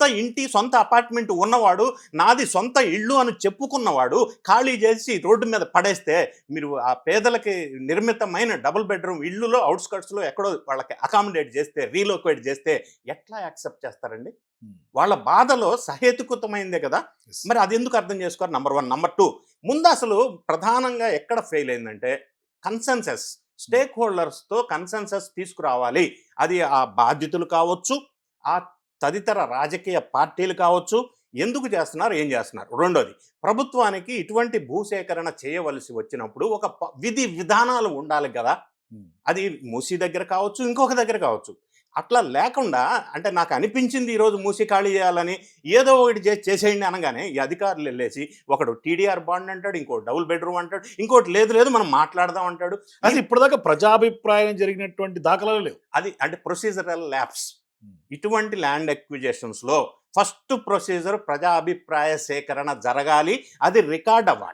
సొంత ఇంటి సొంత అపార్ట్మెంట్ ఉన్నవాడు నాది సొంత ఇల్లు అని చెప్పుకున్నవాడు ఖాళీ చేసి రోడ్డు మీద పడేస్తే మీరు ఆ పేదలకి నిర్మితమైన డబుల్ బెడ్రూమ్ ఇల్లులో అవుట్స్కట్స్లో ఎక్కడో వాళ్ళకి అకామిడేట్ చేస్తే రీలోకేట్ చేస్తే ఎట్లా యాక్సెప్ట్ చేస్తారండి? వాళ్ళ బాధలో సహేతుకతమైందే కదా. మరి అది ఎందుకు అర్థం చేసుకోరు? నంబర్ 1. నంబర్ 2, ముందు అసలు ప్రధానంగా ఎక్కడ ఫెయిల్ అయిందంటే కన్సెన్సస్. స్టేక్ హోల్డర్స్తో కన్సెన్సస్ తీసుకురావాలి. అది ఆ బాధ్యతలు కావచ్చు, ఆ తదితర రాజకీయ పార్టీలు కావచ్చు, ఎందుకు చేస్తున్నారు, ఏం చేస్తున్నారు. రెండోది, ప్రభుత్వానికి ఇటువంటి భూసేకరణ చేయవలసి వచ్చినప్పుడు ఒక విధి విధానాలు ఉండాలి కదా. అది మూసీ దగ్గర కావచ్చు, ఇంకొక దగ్గర కావచ్చు. అట్లా లేకుండా అంటే నాకు అనిపించింది ఈరోజు మూసీ ఖాళీ చేయాలని, ఏదో ఒకటి చేసేయండి అనగానే ఈ అధికారులు వెళ్ళేసి ఒకడు టీడీఆర్ బాండ్ అంటాడు, ఇంకోటి డబుల్ బెడ్రూమ్ అంటాడు, ఇంకోటి లేదు లేదు మనం మాట్లాడదాం అంటాడు. అది ఇప్పటిదాకా ప్రజాభిప్రాయం జరిగినటువంటి దాఖలాలు లేవు. అది అంటే ప్రొసీజరల్ ల్యాప్స్. ఇటువంటి ల్యాండ్ ఎక్విజిషన్స్లో ఫస్ట్ ప్రొసీజర్ ప్రజా అభిప్రాయ సేకరణ జరగాలి, అది రికార్డ్ అవ్వాలి.